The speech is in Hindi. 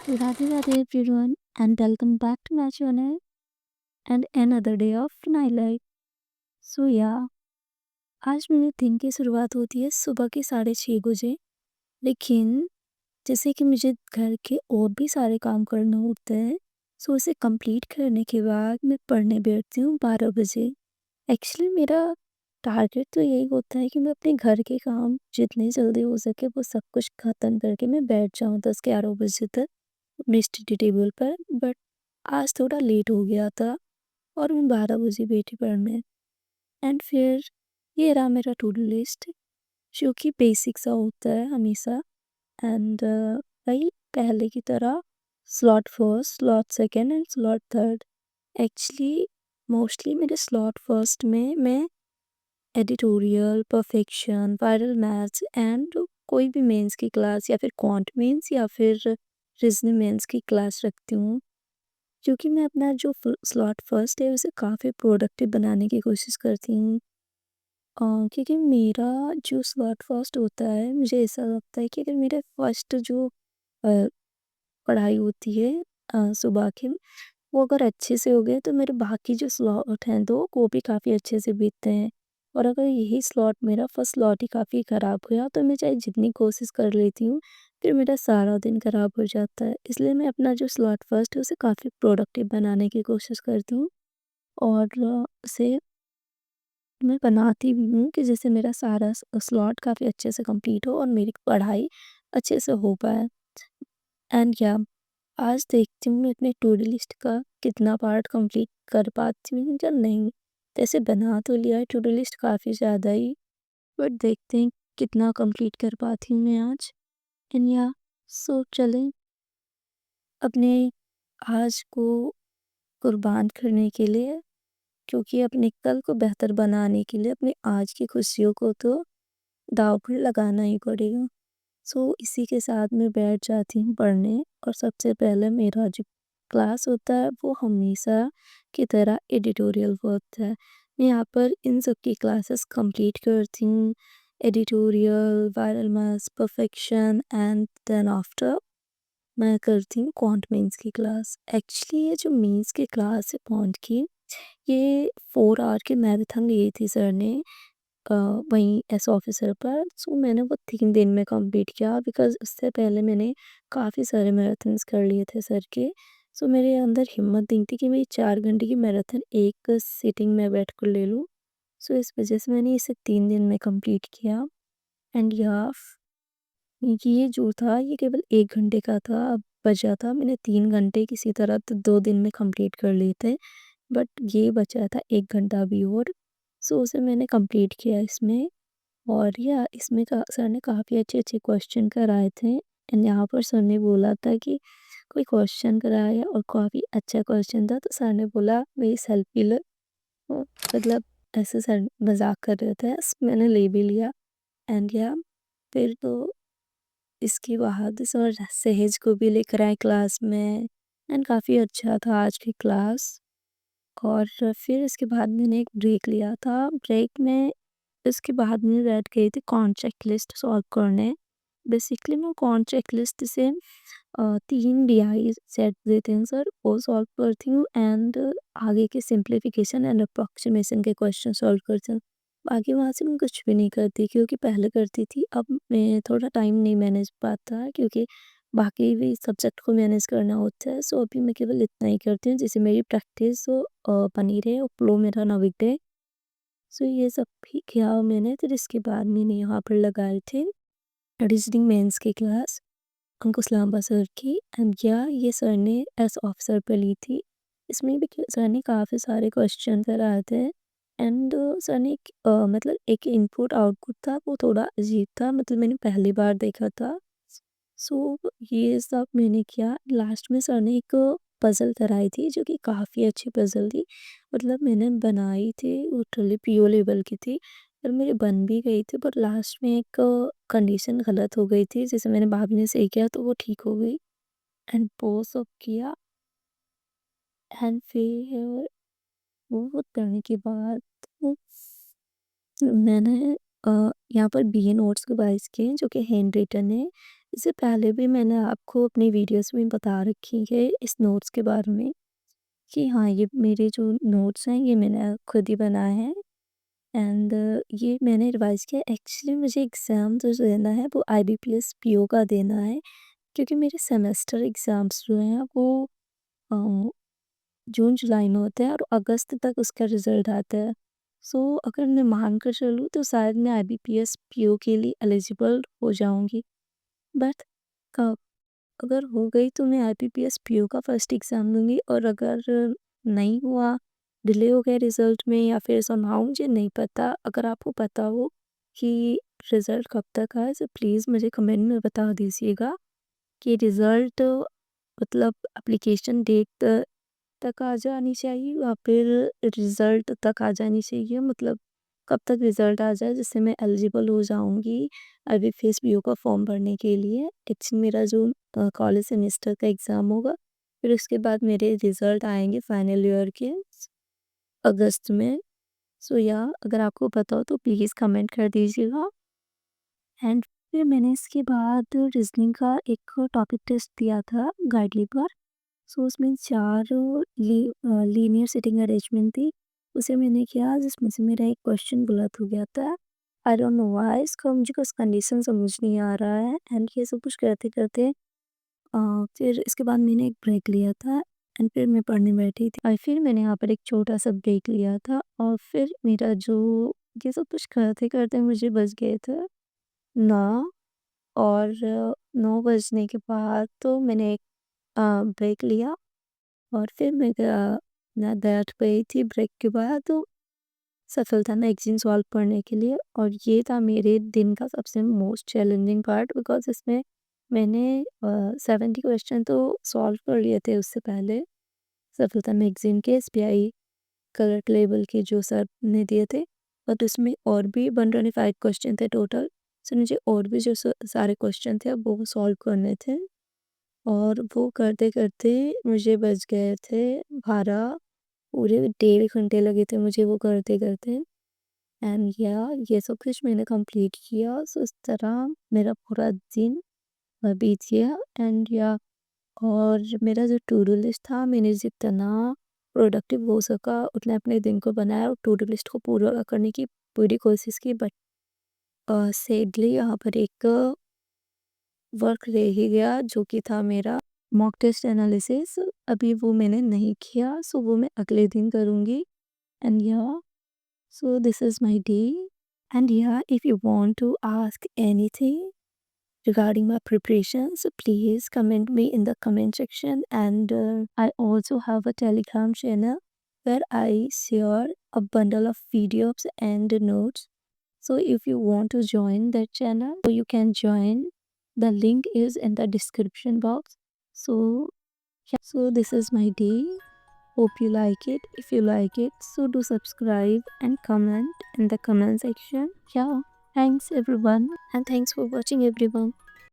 Radhe Radhe everyone and welcome back to my channel and another day of my life. So yeah, आज मेरे दिन की शुरुआत होती है सुबह के 6:30 बजे। लेकिन जैसे कि मुझे घर के और भी सारे काम करने होते हैं, सो उसे कंप्लीट करने के बाद मैं पढ़ने बैठती हूँ 12 बजे। एक्चुअली मेरा टारगेट तो यही होता है कि मैं अपने घर के काम जितनी जल्दी हो सके वो सब कुछ ख़त्म करके मैं बैठ जाऊँ 10-11 बजे तक अपनी स्टडी टेबल पर। बट आज थोड़ा लेट हो गया था और मैं 12 बजे बैठी पढ़ने। एंड फिर ये रहा मेरा टू डू लिस्ट जो कि बेसिक सा होता है हमेशा। एंड वही पहले की तरह slot first, slot second and slot third. Actually mostly मेरे स्लॉट फर्स्ट में मैं editorial, perfection, viral maths and कोई भी मेंस की क्लास या फिर क्वांट मेंस या फिर रीजनिंग मेंस की क्लास रखती हूँ। क्योंकि मैं अपना जो स्लॉट फर्स्ट है उसे काफ़ी प्रोडक्टिव बनाने की कोशिश करती हूँ। क्योंकि मेरा जो स्लॉट फर्स्ट होता है मुझे ऐसा लगता है कि अगर मेरा फर्स्ट जो अ, पढ़ाई होती है सुबह की वो अगर अच्छे से हो गए तो मेरे बाकी जो स्लॉट हैं 2 वो भी काफ़ी अच्छे से बीतते हैं। और अगर यही स्लॉट मेरा फर्स्ट स्लॉट ही काफ़ी ख़राब गया तो मैं चाहे जितनी कोशिश कर लेती हूँ, फिर मेरा सारा दिन ख़राब हो जाता है। इसलिए मैं अपना जो स्लॉट फर्स्ट है उसे काफ़ी प्रोडक्टिव बनाने की कोशिश करती हूँ और उसे मैं बनाती भी हूँ कि जैसे मेरा सारा स्लॉट काफ़ी अच्छे से कंप्लीट हो और मेरी पढ़ाई अच्छे से हो पाए। एंड या आज देखती हूँ मैं अपने टू डू लिस्ट का कितना पार्ट कंप्लीट कर पाती हूँ या नहीं। वैसे बना तो लिया है टू डू लिस्ट काफ़ी ज़्यादा ही, बट देखते हैं कितना कंप्लीट कर पाती हूँ मैं आज। एंड या सो चलें अपने आज को कुर्बान करने के लिए, क्योंकि अपने कल को बेहतर बनाने के लिए अपने आज की खुशियों को तो दाँव पर लगाना ही पड़ेगा। सो इसी के साथ मैं बैठ जाती हूँ पढ़ने और सबसे पहले मेरा जो क्लास होता है वो हमेशा की तरह एडिटोरियल का होता है। मैं यहाँ पर इन सब की क्लासेस कंप्लीट करती हूँ। Editorial, viral maths, perfection and then after मैं करती हूँ क्वांट मेंस की क्लास। एक्चुअली ये जो मेंस की क्लास है क्वांट की, ये 4 आवर की मैराथन ली थी सर ने अ, वहीं एस ऑफिसर पर। सो मैंने वो 3 दिन में कंप्लीट किया बिकॉज़ उससे पहले मैंने काफ़ी सारे मैराथन्स कर लिए थे सर के। सो मेरे अंदर हिम्मत नहीं थी कि मैं ये 4 घंटे की मैराथन एक सिटिंग में बैठ कर ले लूँ। सो इस वजह से मैंने इसे 3 दिन में कंप्लीट किया। एंड या ये जो था ये केवल 1 घंटे का था, अब बचा था मैंने 3 घंटे किसी तरह तो 2 दिन में कंप्लीट कर लिए थे। बट ये बचा था 1 घंटा अभी और, सो उसे मैंने कंप्लीट किया इसमें। और या इसमें का सर ने काफ़ी अच्छे-अच्छे क्वेश्चन कराए थे एंड यहाँ पर सर ने बोला था कि कोई क्वेश्चन कराया और काफ़ी अच्छा क्वेश्चन था तो सर ने बोला मेरी सेल्फी लो। तो मतलब ऐसे सर मज़ाक कर रहे थे, मैंने ले भी लिया। एंड या फिर तो इसके बाद सर सहेज को भी लेकर आए क्लास में एंड काफ़ी अच्छा था आज की क्लास। और फिर इसके बाद मैंने एक ब्रेक लिया था। ब्रेक में इसके बाद मैं बैठ गई थी कॉर्न चेकलिस्ट सॉल्व करने। बेसिकली मैं कॉर्न चेकलिस्ट से 3 डीआई सेट देते हैं सर, वो सॉल्व करती हूँ एंड आगे के सिंप्लीफिकेशन एंड अप्रॉक्सीमेशन के क्वेश्चन सॉल्व करती हूँ। बाकी वहाँ से मैं कुछ भी नहीं करती क्योंकि पहले करती थी, अब मैं थोड़ा टाइम नहीं मैनेज पाता क्योंकि बाकी भी सब्जेक्ट को मैनेज करना होता है। सो अभी मैं केवल इतना ही करती हूँ जिससे मेरी प्रैक्टिस बनी रहे और फ्लो मेरा ना बिगड़े। सो ये सब भी किया मैंने। फिर इसके बाद मैंने यहाँ पर लगाए थे रीजनिंग मेंस की क्लास अंकुश लांबा सर की। एंड या ये सर ने एस ऑफिसर पे ली थी। इसमें भी सर ने काफ़ी सारे क्वेश्चन कराए थे एंड सर ने मतलब एक इनपुट आउटपुट था वो थोड़ा अजीब था, मतलब मैंने पहली बार देखा था। सो ये सब मैंने किया। लास्ट में सर ने एक पज़ल कराई थी जो कि काफ़ी अच्छी पज़ल थी। मतलब मैंने बनाई थी वो लिटरली पीओ लेवल की थी और मेरी बन भी गई थी, बट लास्ट में एक कंडीशन गलत हो गई थी जिसे मैंने भाभी ने सही किया तो वो ठीक हो गई। एंड वो सब किया एंड फिर वो करने के बाद मैंने यहाँ पर बीए नोट्स रिवाइज़ किए जो कि हैंड रिटन है इससे पहले भी मैंने आपको अपनी वीडियोस में बता रखी है इस नोट्स के बारे में कि हाँ, ये मेरे जो नोट्स हैं ये मैंने खुद ही बनाए हैं एंड ये मैंने रिवाइज़ किया। एक्चुअली मुझे एग्ज़ाम जो देना है वो आईबीपीएस पीओ का देना है, क्योंकि मेरे सेमेस्टर एग्ज़ाम्स जो हैं वो अ, जून जुलाई में होते हैं और अगस्त तक उसका रिज़ल्ट आता है। सो अगर मैं मान कर चलूँ तो शायद मैं आईबीपीएस पीओ के लिए एलिजिबल हो जाऊँगी। बट कब अगर हो गई तो मैं आईबीपीएस पीओ का फर्स्ट एग्ज़ाम दूँगी, और अगर नहीं हुआ, डिले हो गया रिज़ल्ट में या फिर समहाउ मुझे नहीं पता, अगर आपको पता हो कि रिज़ल्ट कब तक आए तो प्लीज़ मुझे कमेंट में बता दीजिएगा कि रिज़ल्ट मतलब एप्लीकेशन डेट तक आ जानी चाहिए या फिर रिज़ल्ट तक आ जानी चाहिए, मतलब कब तक रिज़ल्ट आ जाए जिससे मैं एलिजिबल हो जाऊँगी आईबीपीएस पीओ का फॉर्म भरने के लिए। एक्चुअली मेरा जो कॉलेज सेमेस्टर का एग्ज़ाम होगा, फिर उसके बाद मेरे रिज़ल्ट आएँगे फाइनल ईयर के अगस्त में। सो या अगर आपको पता हो तो प्लीज़ कमेंट कर दीजिएगा। एंड फिर मैंने इसके बाद रीज़निंग का एक टॉपिक टेस्ट दिया था गाइडली पर। सो उसमें 4 लीनियर सिटिंग अरेंजमेंट थी। उसे मैंने किया जिसमें से मेरा एक क्वेश्चन गलत हो गया था। आई डोंट नो व्हाई, इसका मुझे कुछ कंडीशन समझ नहीं आ रहा है एंड ये सब कुछ करते-करते फिर इसके बाद मैंने एक ब्रेक लिया था एंड फिर मैं पढ़ने बैठी थी और फिर मैंने यहाँ पर एक छोटा-सा ब्रेक लिया था और फिर मेरा जो ये सब कुछ करते-करते मुझे बज गए थे 9। और 9 बजने के बाद तो मैंने एक ब्रेक लिया और फिर मैं बैठ गई थी ब्रेक के बाद तो सफलता मैगज़ीन सॉल्व करने के लिए, और ये था मेरे दिन का सबसे मोस्ट चैलेंजिंग पार्ट बिकॉज़ इसमें मैंने 70 क्वेश्चन तो सॉल्व कर लिए थे उससे पहले। सफलता मैगज़ीन के एसबीआई कलर्ट लेवल के जो सर ने दिए थे, बट उसमें और भी 125 क्वेश्चन थे टोटल। सो मुझे और भी जो सारे क्वेश्चन थे वो सॉल्व करने थे और वो करते-करते मुझे बज गए थे 12। पूरे 1.5 घंटे लगे थे मुझे वो करते-करते एंड या ये सब कुछ मैंने कंप्लीट किया। सो इस तरह मेरा पूरा दिन बीत गया एंड या और मेरा जो टू डू लिस्ट था मैंने जितना प्रोडक्टिव हो सका उतना अपने दिन को बनाया और टू डू लिस्ट को पूरा करने की पूरी कोशिश की, बट सैडली यहाँ पर एक वर्क रह ही गया जो कि था मेरा मॉक टेस्ट एनालिसिस। अभी वो मैंने नहीं किया, सो वो मैं अगले दिन करूँगी एंड या so this is my day. And yeah, if you want to ask anything regarding my preparations, please comment me in the comment section. And I also have a Telegram channel where I share a bundle of videos and notes. So if you want to join that channel, so you can join. The link is in the description box. So yeah, so this is my day. Hope you like it. If you like it, so do subscribe and comment in the comment section. Yeah, thanks everyone, and thanks for watching everyone.